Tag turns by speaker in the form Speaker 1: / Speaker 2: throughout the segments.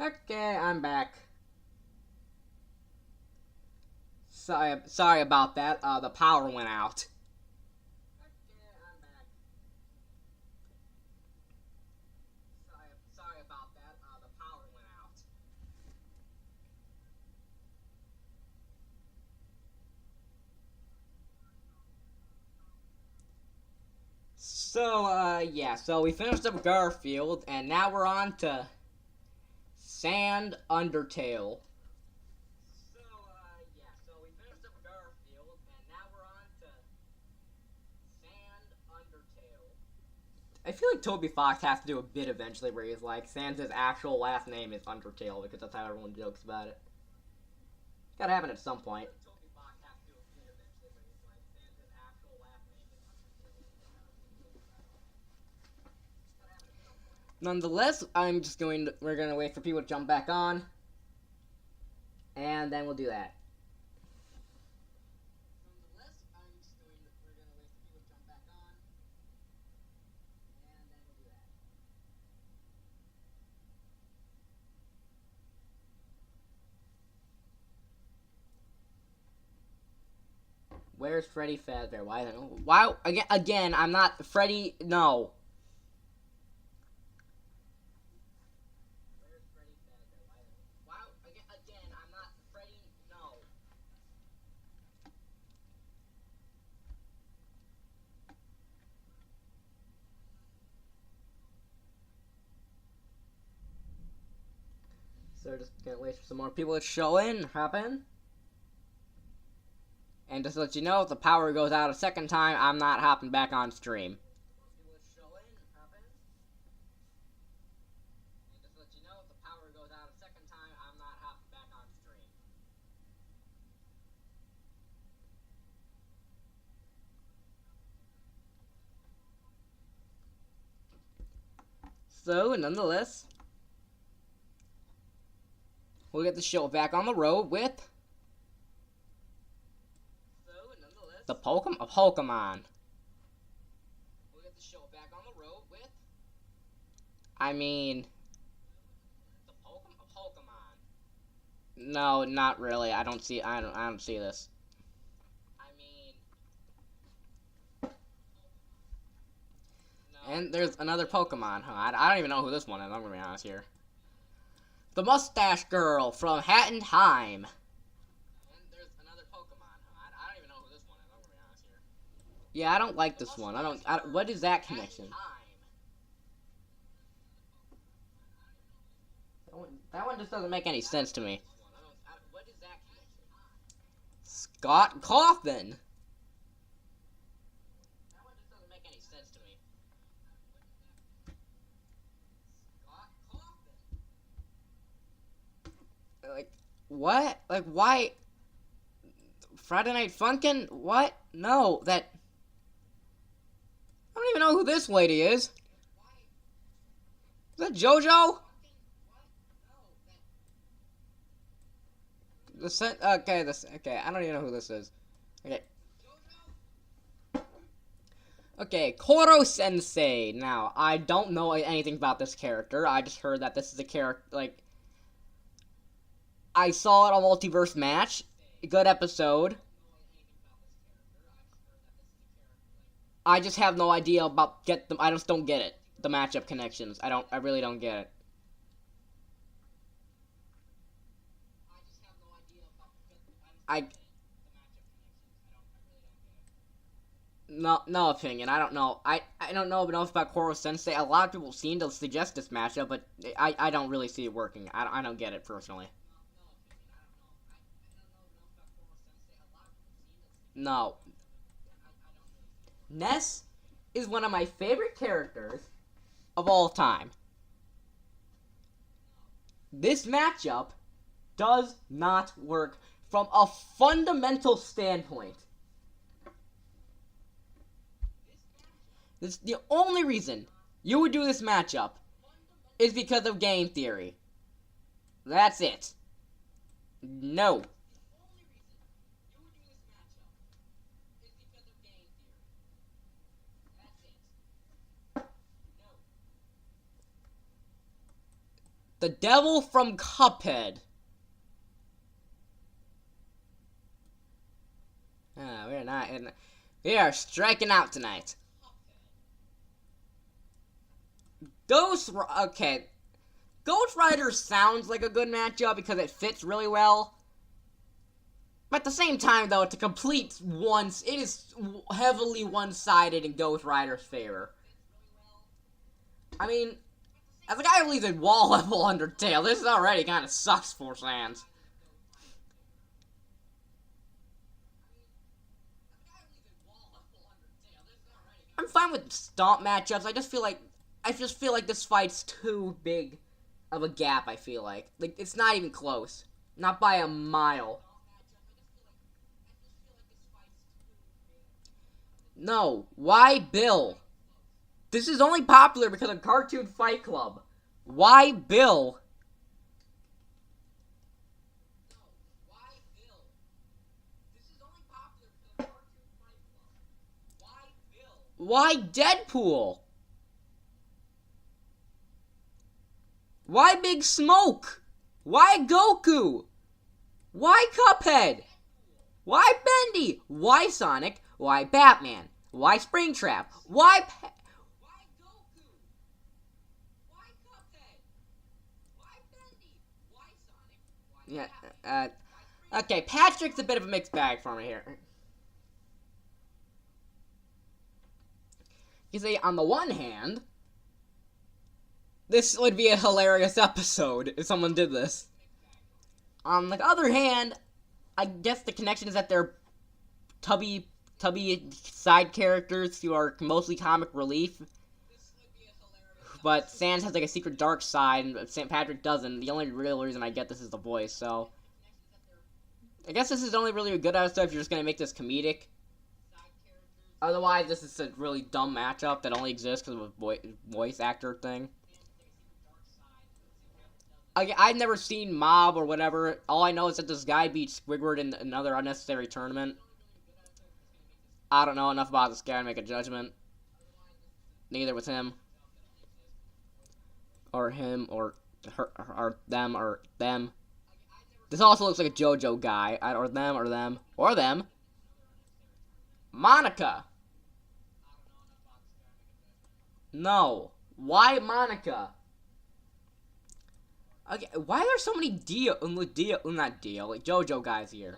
Speaker 1: Okay, I'm back. Sorry about that. The power went out. Okay, I'm back. Sorry about that. The power went out. Yeah. So we finished up Garfield, and now we're on to Sand Undertale. So we finished up Garfield, and now we're on to Sand Undertale. I feel like Toby Fox has to do a bit eventually where he's like, Sans' actual last name is Undertale because that's how everyone jokes about it. Gotta happen at some point. Nonetheless, we're gonna wait for people to jump back on, and then we'll do that. Where's Freddy Fazbear? Why again? I'm not Freddy. No. Where's Freddy Fazbear? Why again? I'm not Freddy. No. So just gonna wait for some more people to show in, hop in. And just to let you know, if the power goes out a second time, I'm not hopping back on stream. So, nonetheless, we'll get the show back on the road with the Pokemon. We'll get the show back on the road with. I mean, the Pokemon. No, not really. I don't see this. I mean, no, and there's another Pokemon, huh? I don't even know who this one is. I'm gonna be honest here. The Mustache Girl from Hat in Time. Yeah, I don't like this one. What is that connection? That one just doesn't make any sense to me. Scott Coffin. Like, what? Like, why? Friday Night Funkin'? What? No, that... I don't even know who this lady is. Is that JoJo? Okay, I don't even know who this is. Okay. Okay, Koro Sensei. Now, I don't know anything about this character. I just heard that this is a character, like... I saw it on Multiverse Match. Good episode. I just have no idea about I just don't get it. The matchup connections. I really don't get it. No opinion. I don't know. I don't know enough about Koro Sensei. A lot of people seem to suggest this matchup, but I don't really see it working. I don't get it personally. No. Ness is one of my favorite characters of all time. This matchup does not work from a fundamental standpoint. The only reason you would do this matchup is because of game theory. That's it. No. the devil from Cuphead. We're not in. We are striking out tonight. Okay. Ghost Rider sounds like a good matchup because it fits really well. But at the same time, though, it's a complete it is heavily one-sided in Ghost Rider's favor. I mean, as a guy who leads a wall-level Undertale, this already kind of sucks for Sans. I'm fine with stomp matchups. I just feel like this fight's too big of a gap. I feel like it's not even close, not by a mile. No, why Bill? This is only popular because of Cartoon Fight Club. Why Bill? Why Deadpool? Why Big Smoke? Why Goku? Why Cuphead? Why Bendy? Why Sonic? Why Batman? Why Springtrap? Why Goku? Why Cuphead? Why Bendy? Why Sonic? Yeah, okay, Patrick's a bit of a mixed bag for me here. You see, on the one hand, this would be a hilarious episode if someone did this. On the other hand, I guess the connection is that they're tubby side characters who are mostly comic relief. But Sans has like a secret dark side, and St. Patrick doesn't. The only real reason I get this is the voice, so I guess this is only really a good episode if you're just gonna make this comedic. Otherwise, this is a really dumb matchup that only exists because of a voice actor thing. I've never seen Mob or whatever. All I know is that this guy beat Squidward in another unnecessary tournament. I don't know enough about this guy to make a judgment. Neither with him. Or him, or her, or them, or them. This also looks like a JoJo guy. Or them, or them. Or them. Monica. No. Why Monica? Okay, why are there so many like JoJo guys here?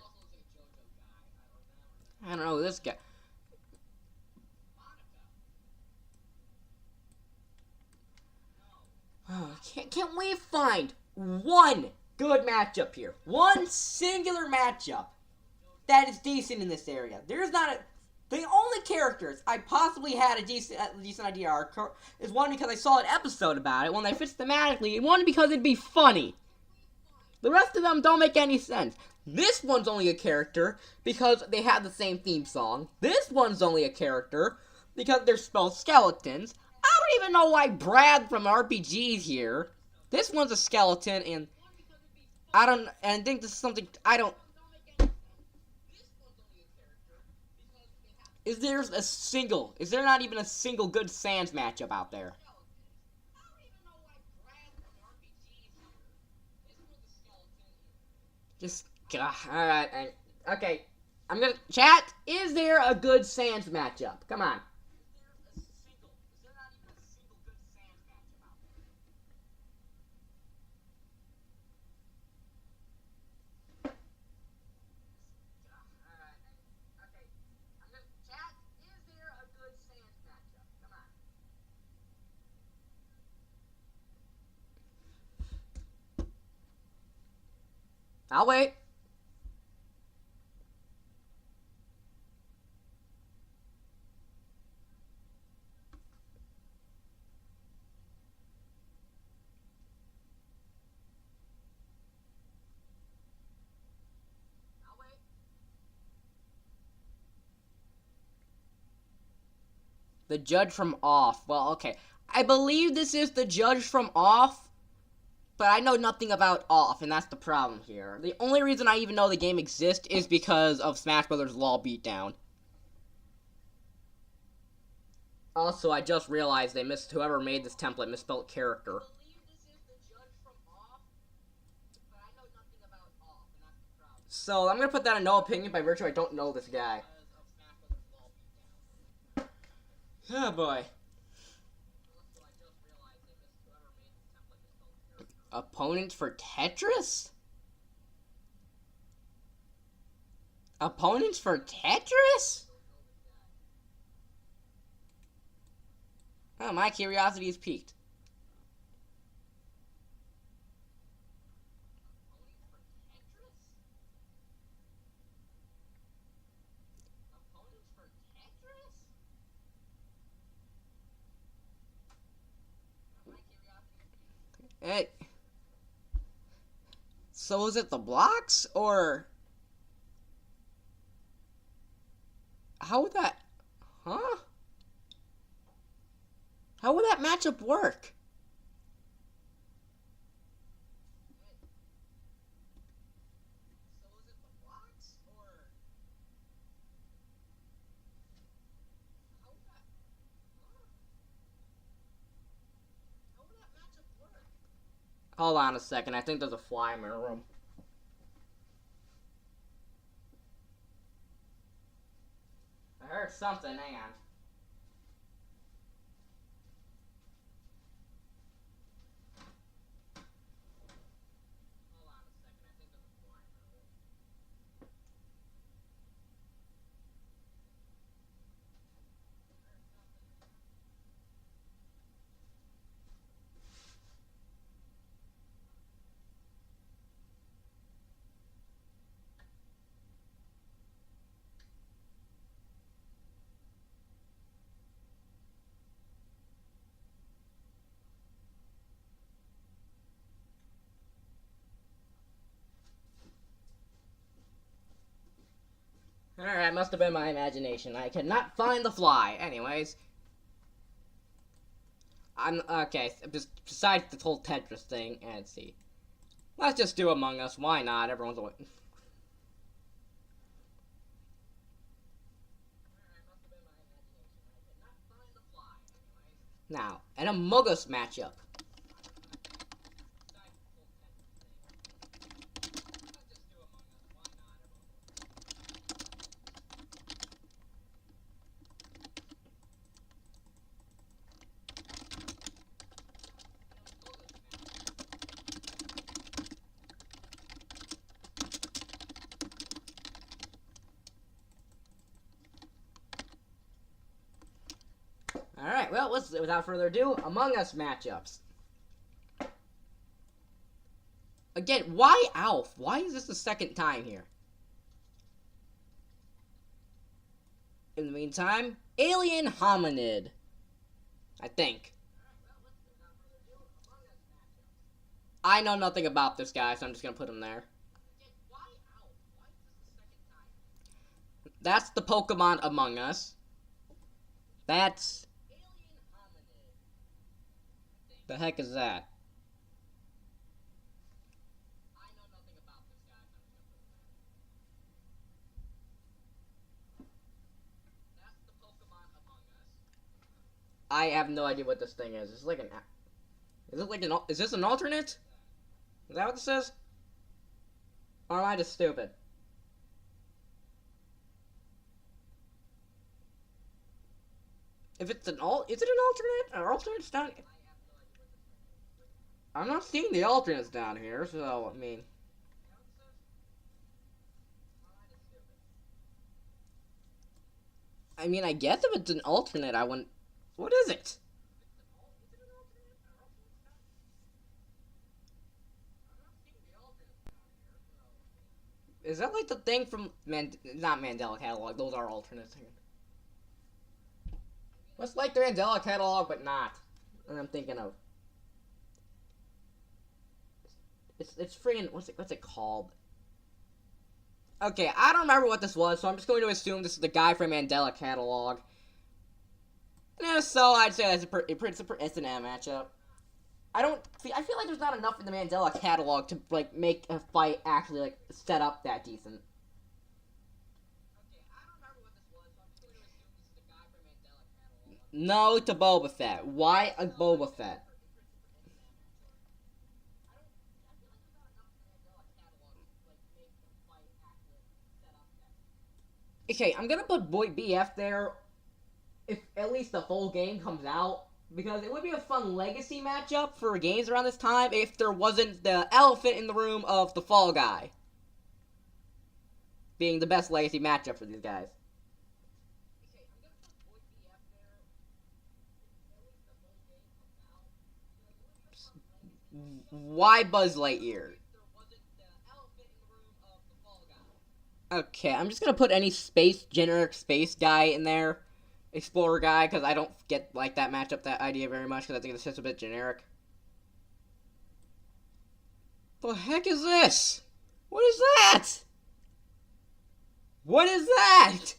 Speaker 1: I don't know this guy. Can we find one good matchup here? One singular matchup that is decent in this area. There's not a... The only characters I possibly had a decent idea are is one because I saw an episode about it, one that fits thematically, and one because it'd be funny. The rest of them don't make any sense. This one's only a character because they have the same theme song. This one's only a character because they're both skeletons. I don't even know why Brad from RPG's here. This one's a skeleton, and I think this is something I don't... Is there not even a single good Sans matchup out there? Alright, okay. I'm gonna, chat, is there a good Sans matchup? Come on. I'll wait. The judge from Off. Well, okay. I believe this is the judge from Off, but I know nothing about Off, and that's the problem here. The only reason I even know the game exists is because of Smash Brothers Law Beatdown. Also, I just realized whoever made this template misspelled character. So I'm gonna put that in no opinion by virtue I don't know this guy. Oh boy. Opponents for Tetris? Opponents for Tetris? Oh, my curiosity is piqued. Hey. So is it the blocks, or... How would that... Huh? How would that matchup work? Hold on a second, I think there's a fly in my room. I heard something, hang on. Alright, must have been my imagination. I could not find the fly. Anyways. Okay, besides the whole Tetris thing, and let's see. Let's just do Among Us. Why not? Everyone's away. Now, an Among Us matchup. Alright, well, without further ado, Among Us matchups. Again, why Alf? Why is this the second time here? In the meantime, Alien Hominid. I think. I know nothing about this guy, so I'm just gonna put him there. That's the Pokemon Among Us. That's... The heck is that? I have no idea what this thing is. It's like an... Is it like an... Is this an alternate? Is that what this is? Or am I just stupid? If it's an is it an alternate? Or alternates down? I'm not seeing the alternates down here, so I mean. I guess if it's an alternate, I wouldn't. What is it? Is that like the thing from not Mandela Catalog? Those are alternates. What's like the Mandela Catalog, but not? And I'm thinking of. It's freaking what's it called? Okay, I don't remember what this was, so I'm just going to assume this is the guy from Mandela Catalog. And if so, I'd say that's it's an M matchup. I feel like there's not enough in the Mandela Catalog to like make a fight actually like set up that decent. No to Boba Fett. Why a Boba Fett? Okay, I'm gonna put Boy BF there if at least the full game comes out. Because it would be a fun legacy matchup for games around this time if there wasn't the elephant in the room of the Fall Guy being the best legacy matchup for these guys. Why Buzz Lightyear? Okay, I'm just gonna put any generic space guy in there. Explorer guy, because I don't get like that matchup, that idea very much, because I think it's just a bit generic. The heck is this? What is that? What is that?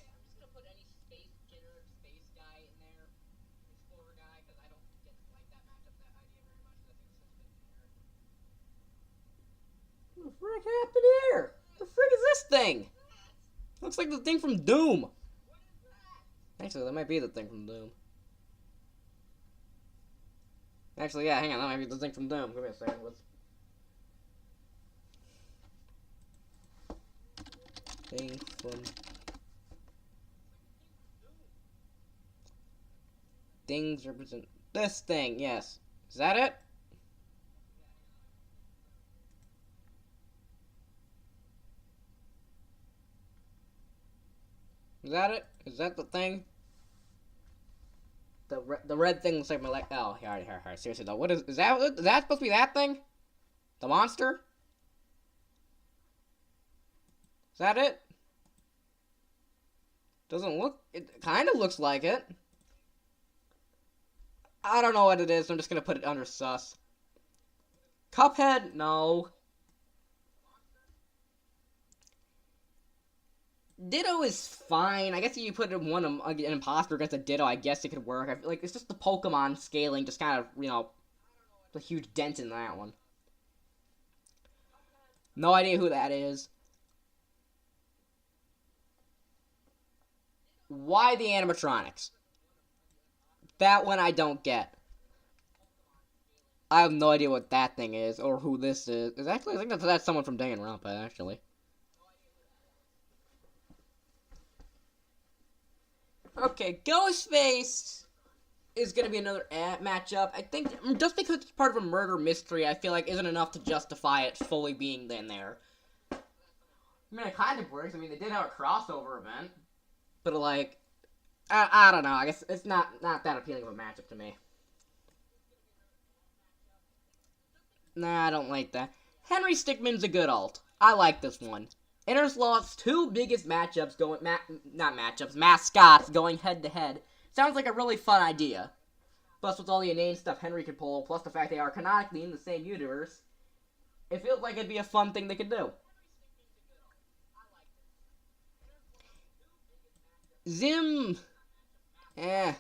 Speaker 1: What the frick happened here? The frick is this thing? Looks like the thing from Doom. Actually, that might be the thing from Doom. Actually, yeah, hang on, that might be the thing from Doom. Give me a second. Thing from... Things represent... This thing, yes. Is that it? Is that it? Is that the thing? The red thing looks like my leg. Oh, here. Seriously though, what is that? Is that supposed to be that thing? The monster? Is that it? Doesn't look. It kind of looks like it. I don't know what it is. So I'm just gonna put it under sus. Cuphead? No. Ditto is fine. I guess if you put an imposter against a Ditto, I guess it could work. I feel like it's just the Pokemon scaling, just kind of, you know, a huge dent in that one. No idea who that is. Why the animatronics? That one I don't get. I have no idea what that thing is, or who this is. I think that's someone from Danganronpa, actually. Okay, Ghostface is going to be another matchup. I think just because it's part of a murder mystery, I feel like isn't enough to justify it fully being in there. I mean, it kind of works. I mean, they did have a crossover event. But, like, I don't know. I guess it's not that appealing of a matchup to me. Nah, I don't like that. Henry Stickmin's a good alt. I like this one. Interslot's two biggest matchups going, mascots going head to head. Sounds like a really fun idea. Plus, with all the inane stuff Henry could pull, plus the fact they are canonically in the same universe, it feels like it'd be a fun thing they could do. Zim, I'm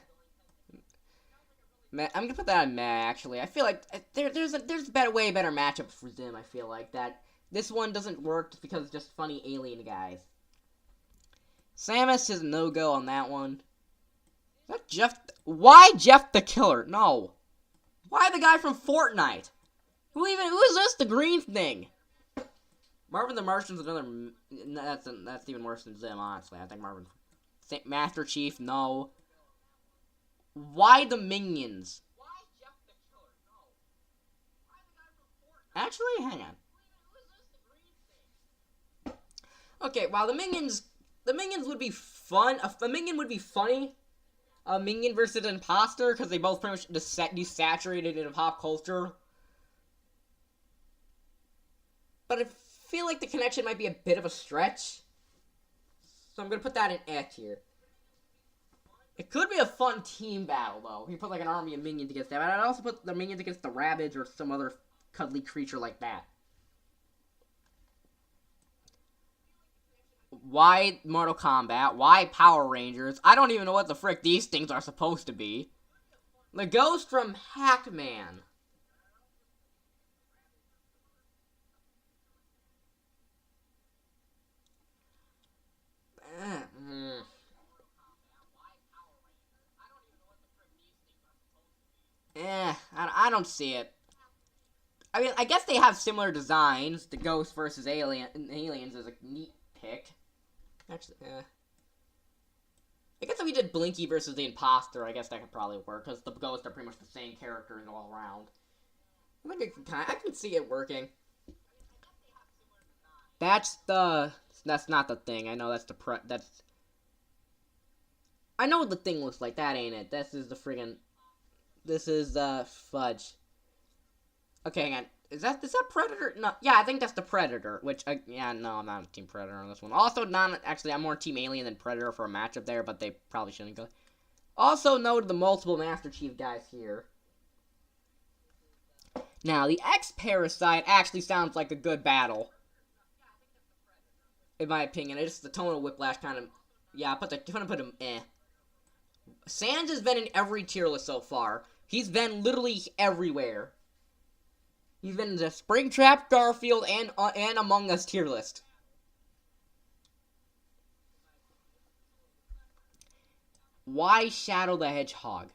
Speaker 1: gonna put that on Meh. Actually, I feel like there's way better matchups for Zim. I feel like that. This one doesn't work just because it's just funny alien guys. Samus is no-go on that one. Is that Jeff? Why Jeff the Killer? No. Why the guy from Fortnite? Who is this? The green thing? Marvin the Martian's another. That's even worse than Zim, honestly. I think Marvin. Master Chief, no. Why the Minions? Actually, hang on. Okay, while the Minions would be fun. A Minion would be funny. A Minion versus an imposter, because they both pretty much desaturated in pop culture. But I feel like the connection might be a bit of a stretch. So I'm gonna put that in X here. It could be a fun team battle, though. You put like an army of minions against that. But I'd also put the minions against the Rabbids or some other cuddly creature like that. Why Mortal Kombat? Why Power Rangers? I don't even know what the frick these things are supposed to be. The ghost from Hackman. I don't see it. I mean, I guess they have similar designs. The ghost versus aliens is a neat pick. Actually, I guess if we did Blinky versus the Imposter, I guess that could probably work, because the ghosts are pretty much the same characters all around. I think I can see it working. That's not the thing. I know that's I know what the thing looks like. That ain't it. This is the friggin', this is Fudge. Okay, hang on. Is that Predator? No, yeah, I think that's the Predator. Which, yeah, no, I'm not Team Predator on this one. Also, actually, I'm more Team Alien than Predator for a matchup there, but they probably shouldn't go. Also, note the multiple Master Chief guys here. Now, the X-Parasite actually sounds like a good battle. In my opinion, it's just the tonal whiplash kind of. Yeah, I'm gonna put him. Sans has been in every tier list so far. He's been literally everywhere. He's been in the Springtrap, Garfield, and Among Us tier list. Why Shadow the Hedgehog?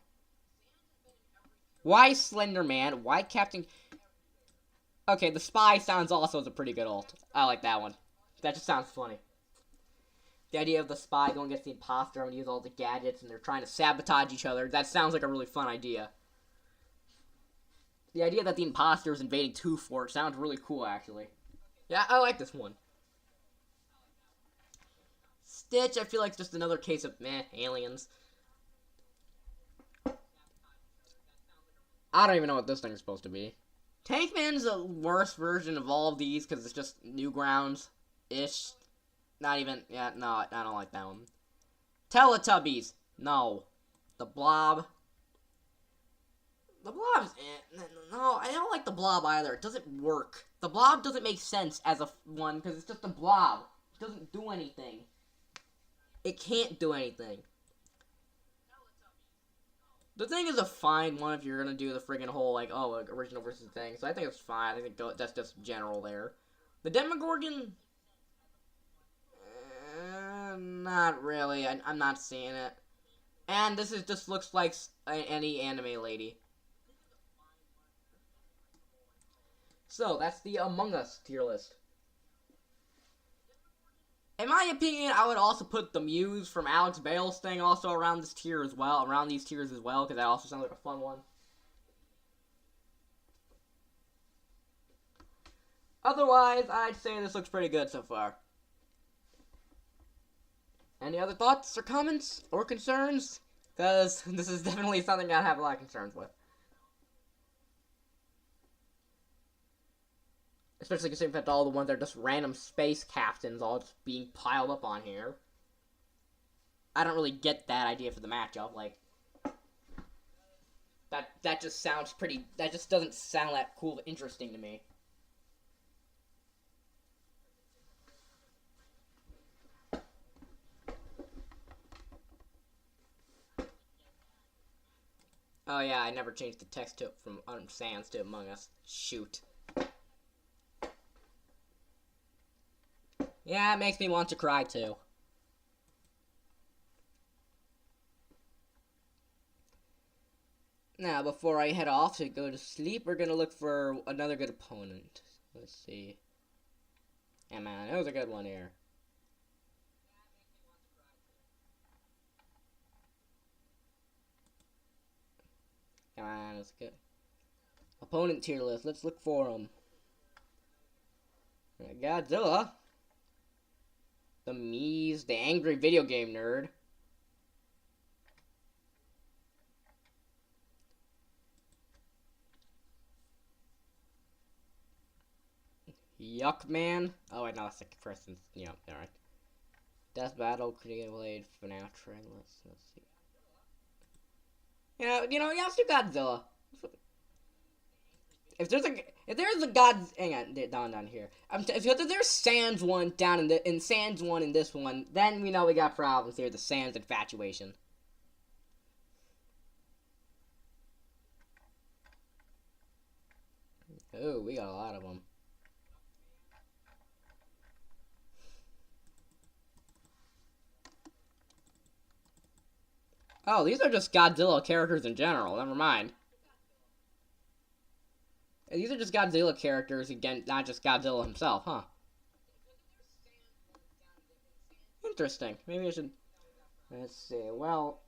Speaker 1: Why Slender Man? Why Captain... Okay, the Spy sounds also as a pretty good ult. I like that one. That just sounds funny. The idea of the Spy going against the Imposter and use all the gadgets and they're trying to sabotage each other. That sounds like a really fun idea. The idea that the Imposter is invading 2-Fort sounds really cool, actually. Yeah, I like this one. Stitch, I feel like it's just another case of, aliens. I don't even know what this thing is supposed to be. Tankman's a worse version of all of these because it's just Newgrounds-ish. Not even, yeah, no, I don't like that one. Teletubbies, no. The Blob. The Blob is, no, I don't like the Blob either. It doesn't work. The Blob doesn't make sense as a one because it's just a blob. It doesn't do anything. It can't do anything. The thing is a fine one if you're gonna do the friggin' whole, like, original versus thing. So I think it's fine. I think that's just general there. The Demogorgon... not really. I'm not seeing it. And this just looks like any anime lady. So, that's the Among Us tier list. In my opinion, I would also put the Muse from Alex Bale's thing also around this tier as well, around these tiers as well, because that also sounds like a fun one. Otherwise, I'd say this looks pretty good so far. Any other thoughts or comments or concerns? Because this is definitely something I have a lot of concerns with. Especially considering that all the ones that are just random space captains all just being piled up on here. I don't really get that idea for the matchup. Like, that just sounds pretty... That just doesn't sound that cool interesting to me. Oh yeah, I never changed the text from Sans to Among Us. Shoot. Yeah, it makes me want to cry too. Now, before I head off to go to sleep, we're gonna look for another good opponent. Let's see. Yeah, man, that was a good one here. Come on, let's get opponent tier list. Let's look for them. Godzilla. The Mies, the angry video game nerd. Yuck Man. Oh wait, no, that's the person. Yeah, alright. Death Battle, Critical Blade, FNAF trailer. Let's see. Yeah, let's do Godzilla. If there's a God, hang on, down here. If there's Sans one down in Sans one in this one, then we know we got problems here. The Sans infatuation. Oh, we got a lot of them. Oh, these are just Godzilla characters in general. Never mind. These are just Godzilla characters, again, not just Godzilla himself, huh? Interesting. Maybe I should... Let's see. Well,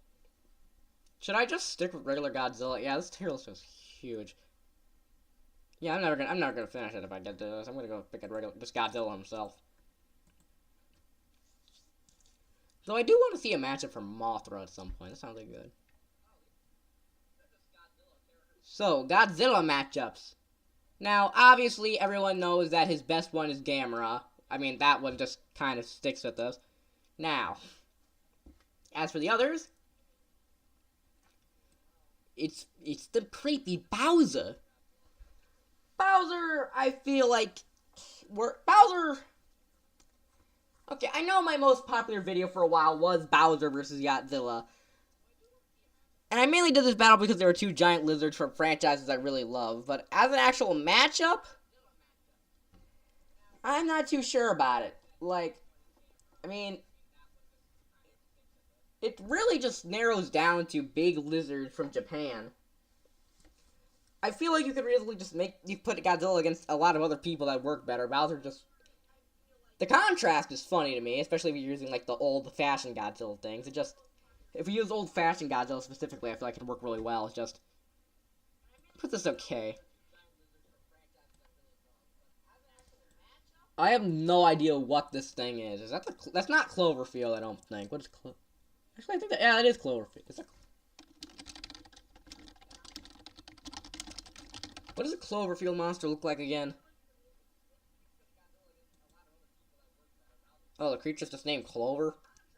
Speaker 1: should I just stick with regular Godzilla? Yeah, this tier list is huge. Yeah, I'm never gonna finish it if I get to this. I'm gonna go pick a regular, just Godzilla himself. Though I do want to see a matchup for Mothra at some point. That sounds like good. So, Godzilla matchups. Now, obviously, everyone knows that his best one is Gamera. I mean, that one just kind of sticks with us. Now, as for the others, it's the creepy Bowser. Bowser, I feel like Bowser. Okay, I know my most popular video for a while was Bowser versus Godzilla. And I mainly did this battle because there were two giant lizards from franchises I really love. But as an actual matchup, I'm not too sure about it. Like, I mean, it really just narrows down to big lizards from Japan. I feel like you could reasonably just put Godzilla against a lot of other people that work better. Bowser just... The contrast is funny to me, especially if you're using, like, the old-fashioned Godzilla things. It just... If we use old-fashioned Godzilla specifically, I feel like it would work really well. It's just... Put this okay. I have no idea what this thing is. Is that that's not Cloverfield, I don't think. What is Actually, I think that... Yeah, it is Cloverfield. Is that... What does a Cloverfield monster look like again? Oh, the creature's just named Clover?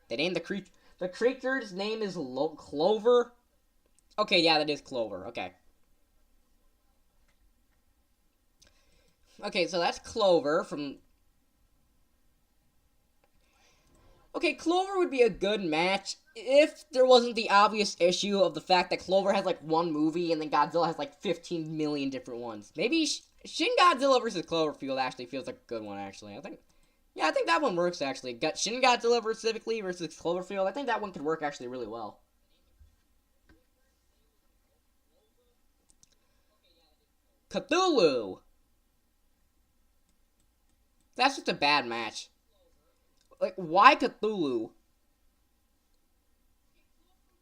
Speaker 1: They named the creature... The creature's name is Clover? Okay, yeah, that is Clover. Okay. Okay, so that's Clover from... Okay, Clover would be a good match if there wasn't the obvious issue of the fact that Clover has, like, one movie and then Godzilla has, like, 15 million different ones. Maybe Shin Godzilla versus Cloverfield actually feels like a good one, actually. I think that one works, actually. Shin Godzilla specifically versus Cloverfield, I think that one could work, actually, really well. Cthulhu! That's just a bad match. Like, why Cthulhu?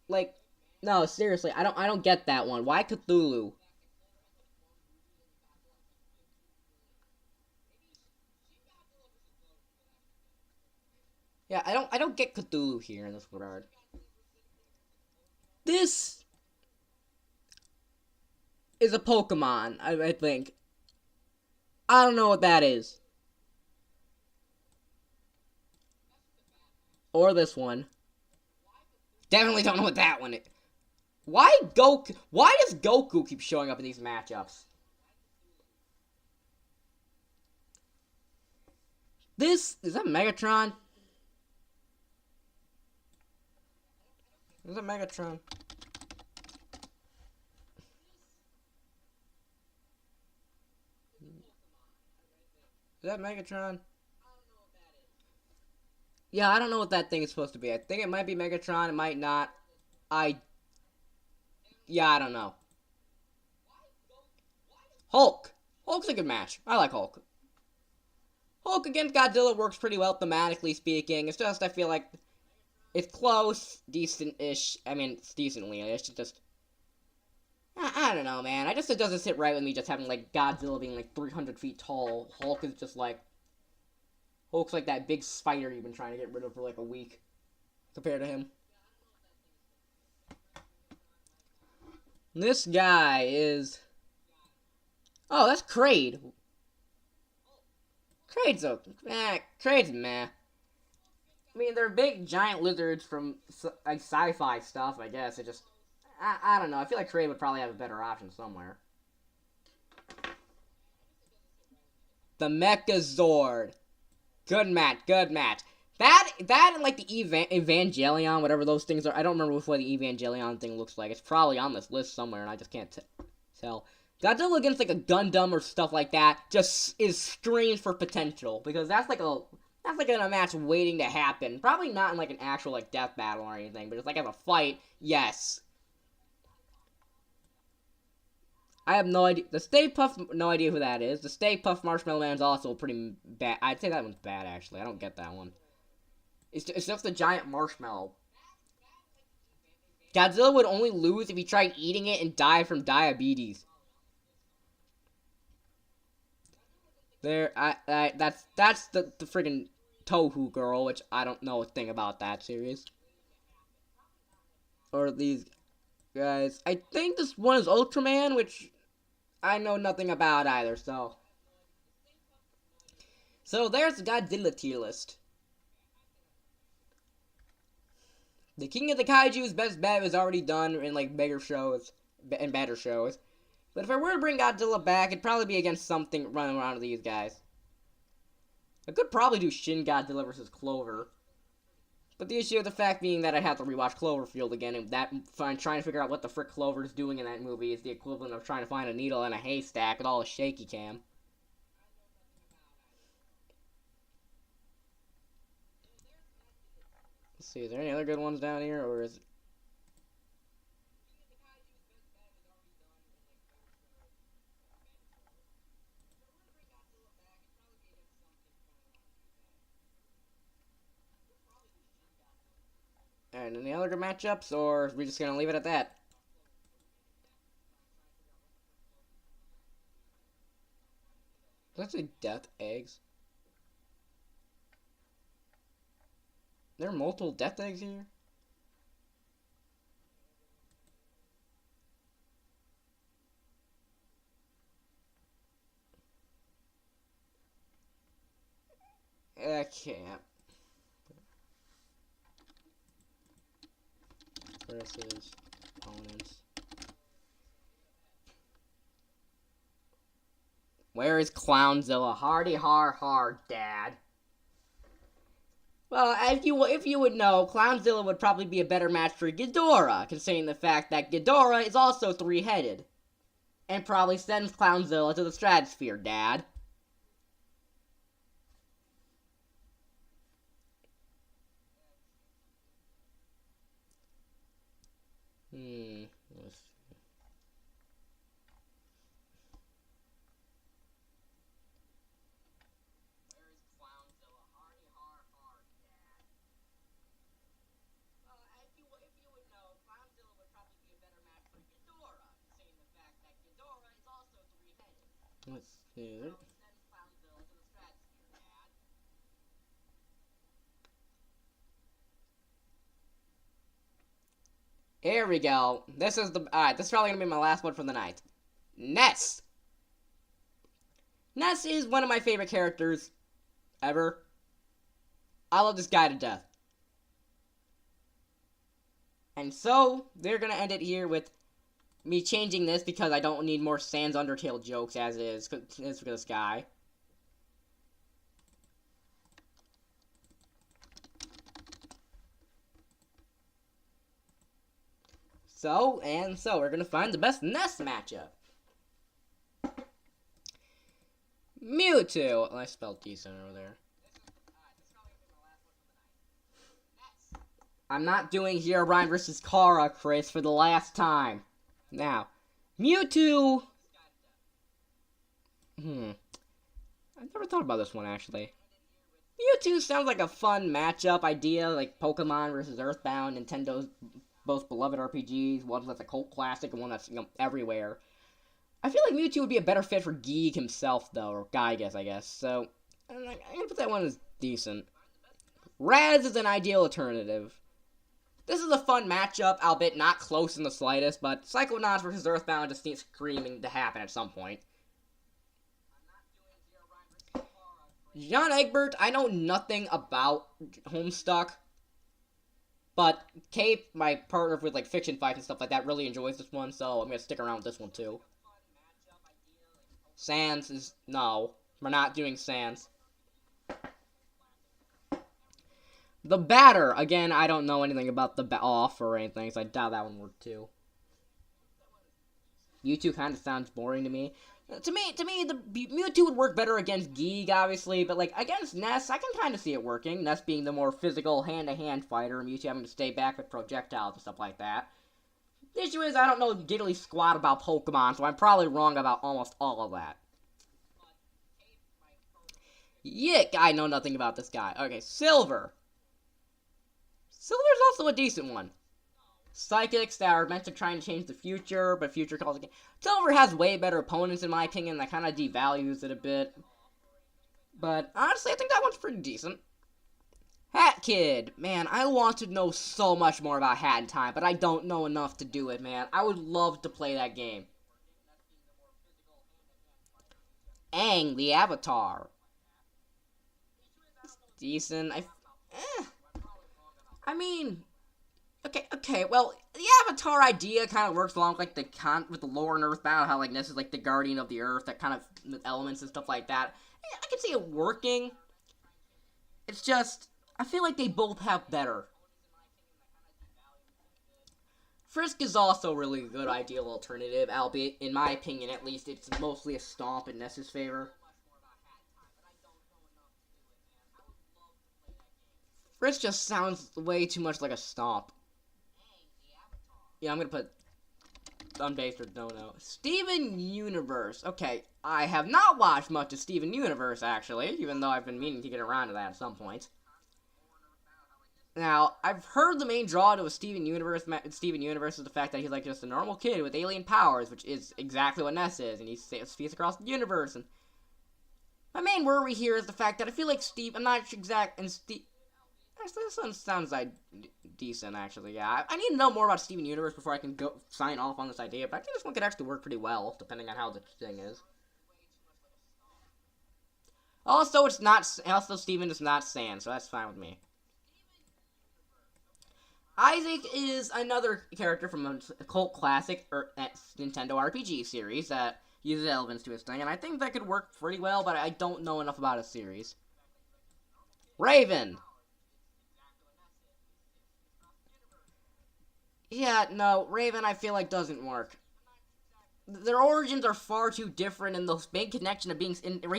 Speaker 1: Like, no, seriously, I don't get that one. Why Cthulhu? Yeah, I don't get Cthulhu here in this regard. This is a Pokemon, I think. I don't know what that is. Or this one. Definitely don't know what that one is. Why does Goku keep showing up in these matchups? Is that Megatron? Is that Megatron? Is that Megatron? Yeah, I don't know what that thing is supposed to be. I think it might be Megatron, it might not. Yeah, I don't know. Hulk! Hulk's a good match. I like Hulk. Hulk against Godzilla works pretty well thematically speaking. It's just, I feel like, it's close, decent-ish. I mean, it's decently-ish. It's just... I don't know, man. It doesn't sit right with me just having, like, Godzilla being, like, 300 feet tall. Hulk's like that big spider you've been trying to get rid of for like a week. Compared to him. This guy is... Oh, that's Kraid. Kraid's meh. I mean, they're big giant lizards from like sci-fi stuff, I guess. It just... I don't know. I feel like Kraid would probably have a better option somewhere. The Mechazord. Good match. That and like the Evangelion, whatever those things are. I don't remember what the Evangelion thing looks like. It's probably on this list somewhere, and I just can't tell. Godzilla against like a Gundam or stuff like that just screams for potential, because that's like a match waiting to happen. Probably not in like an actual like death battle or anything, but it's like as a fight, yes. I have no idea. The Stay Puft, no idea who that is. The Stay Puft Marshmallow Man is also pretty bad. I'd say that one's bad, actually. I don't get that one. It's just a giant marshmallow. Godzilla would only lose if he tried eating it and died from diabetes. That's the friggin' Tohu girl, which I don't know a thing about that series. Or these guys. I think this one is Ultraman, which I know nothing about either, so. So there's the Godzilla tier list. The King of the Kaiju's best bet was already done in like bigger shows and better shows. But if I were to bring Godzilla back, it'd probably be against something running around with these guys. I could probably do Shin Godzilla versus Clover. But the issue of the fact being that I have to rewatch Cloverfield again, and that trying to figure out what the frick Clover's doing in that movie is the equivalent of trying to find a needle in a haystack with all a shaky cam. Let's see, is there any other good ones down here, or is it... Alright, any other good matchups, or are we just gonna leave it at that? Let's say death eggs. There are multiple death eggs here? I can't. Versus opponents. Where is Clownzilla? Hardy har har, Dad. Well, if you would know, Clownzilla would probably be a better match for Ghidorah, considering the fact that Ghidorah is also three-headed. And probably sends Clownzilla to the stratosphere, Dad. Let's see. Where is Clownzilla? Hardy har har, Dad. If you would know, Clownzilla would probably be a better match for Ghidorah, considering the fact that Ghidorah is also three-headed. Let's see. So sends Clownzilla to the stratosphere, Dad. Here we go. This is the... Alright, this is probably going to be my last one for the night. Ness. Ness is one of my favorite characters ever. I love this guy to death. And so, they're going to end it here with me changing this because I don't need more Sans Undertale jokes as is for this guy. So, we're going to find the best Ness matchup. Mewtwo. I spelled decent over there. I'm not doing Herobrine versus Kara, Chris, for the last time. Now, Mewtwo... I've never thought about this one, actually. Mewtwo sounds like a fun matchup idea, like Pokemon versus Earthbound, Nintendo's most beloved RPGs, one that's a cult classic and one that's, you know, everywhere. I feel like Mewtwo would be a better fit for Geek himself, though, or Gygas, I guess. So, I'm gonna put that one as decent. Raz is an ideal alternative. This is a fun matchup, albeit not close in the slightest, but Psychonauts versus Earthbound just needs screaming to happen at some point. John Egbert, I know nothing about Homestuck, but Cape, my partner with like fiction fights and stuff like that, really enjoys this one, so I'm gonna stick around with this one too. Sans is... no. We're not doing Sans. The Batter. Again, I don't know anything about the off or anything, so I doubt that one worked too. Mewtwo kind of sounds boring to me. To me, the Mewtwo would work better against Geek, obviously, but like against Ness, I can kind of see it working. Ness being the more physical, hand-to-hand fighter, Mewtwo having to stay back with projectiles and stuff like that. The issue is, I don't know diddly squat about Pokemon, so I'm probably wrong about almost all of that. Yick, I know nothing about this guy. Okay, Silver. Silver's also a decent one. psychics that are meant to try and change the future, but future calls again. Silver has way better opponents, in my opinion, that kind of devalues it a bit. But honestly, I think that one's pretty decent. Hat Kid. Man, I want to know so much more about Hat in Time, but I don't know enough to do it, man. I would love to play that game. Aang, the Avatar. It's decent. I mean, okay. Well, the Avatar idea kind of works along with with the lore in Earthbound, how like Ness is like the guardian of the Earth, that kind of elements and stuff like that. I can see it working. It's just, I feel like they both have better. Frisk is also a really good ideal alternative, albeit, in my opinion at least, it's mostly a stomp in Ness's favor. Frisk just sounds way too much like a stomp. Yeah, I'm gonna put unbased or no. Steven Universe. Okay, I have not watched much of Steven Universe, actually, even though I've been meaning to get around to that at some point. Now, I've heard the main draw to Steven Universe is the fact that he's like just a normal kid with alien powers, which is exactly what Ness is, and he speaks across the universe. And my main worry here is the fact that I feel like I'm not exact, and this one sounds like decent, actually. Yeah, I need to know more about Steven Universe before I can go sign off on this idea. But I think this one could actually work pretty well, depending on how the thing is. Also, Steven is not Sand, so that's fine with me. Isaac is another character from a cult classic Nintendo RPG series that uses elements to its thing, and I think that could work pretty well, but I don't know enough about a series. Raven. Yeah, no, Raven I feel like doesn't work. Their origins are far too different, and the main connection of being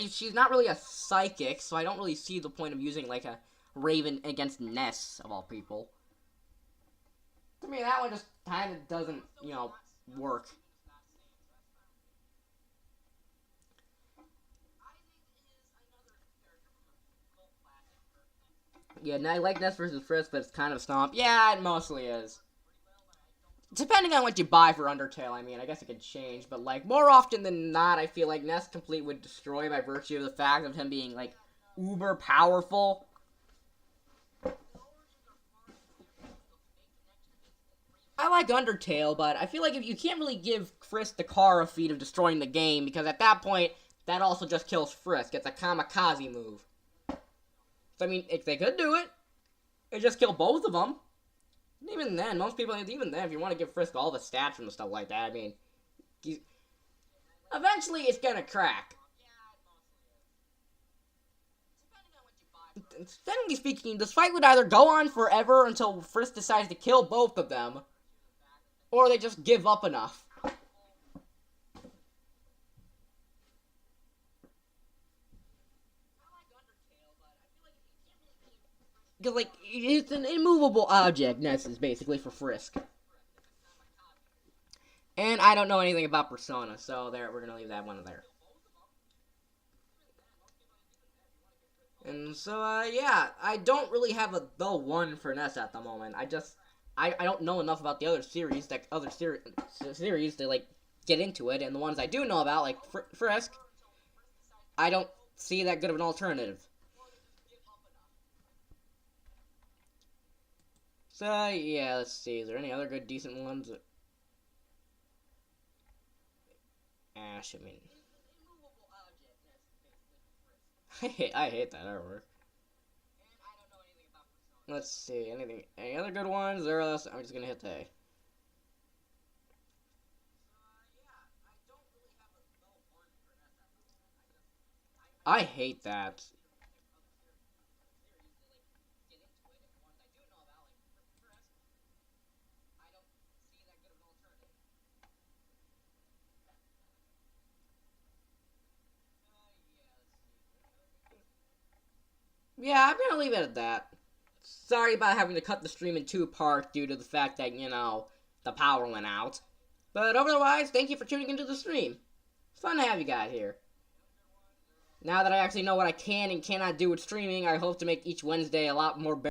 Speaker 1: she's not really a psychic, so I don't really see the point of using like a Raven against Ness of all people. To me, that one just kind of doesn't, work. Yeah, I like Ness versus Frisk, but it's kind of a stomp. Yeah, it mostly is. Depending on what you buy for Undertale, I mean, I guess it could change, but, like, more often than not, I feel like Ness Complete would destroy by virtue of the fact of him being, like, uber powerful. I like Undertale, but I feel like if you can't really give Frisk the Kara feat of destroying the game, because at that point, that also just kills Frisk. It's a kamikaze move. So, I mean, if they could do it, it'd just kill both of them. Even then, if you want to give Frisk all the stats and stuff like that, I mean, eventually it's gonna crack. Technically speaking, this fight would either go on forever until Frisk decides to kill both of them, or they just give up enough. Because, like, it's an immovable object, Ness is basically for Frisk. And I don't know anything about Persona, so there, we're gonna leave that one there. And so, yeah, I don't really have the one for Ness at the moment. I don't know enough about the other series, series to, like, get into it. And the ones I do know about, like Frisk, I don't see that good of an alternative. So, yeah, let's see. Is there any other good, decent ones? Ash, I mean... I hate that artwork. Let's see. Any other good ones? Or else I'm just gonna hit the... I hate that. Yeah, I'm gonna leave it at that. Sorry about having to cut the stream in 2 parts due to the fact that, the power went out. But otherwise, thank you for tuning into the stream. It's fun to have you guys here. Now that I actually know what I can and cannot do with streaming, I hope to make each Wednesday a lot more better.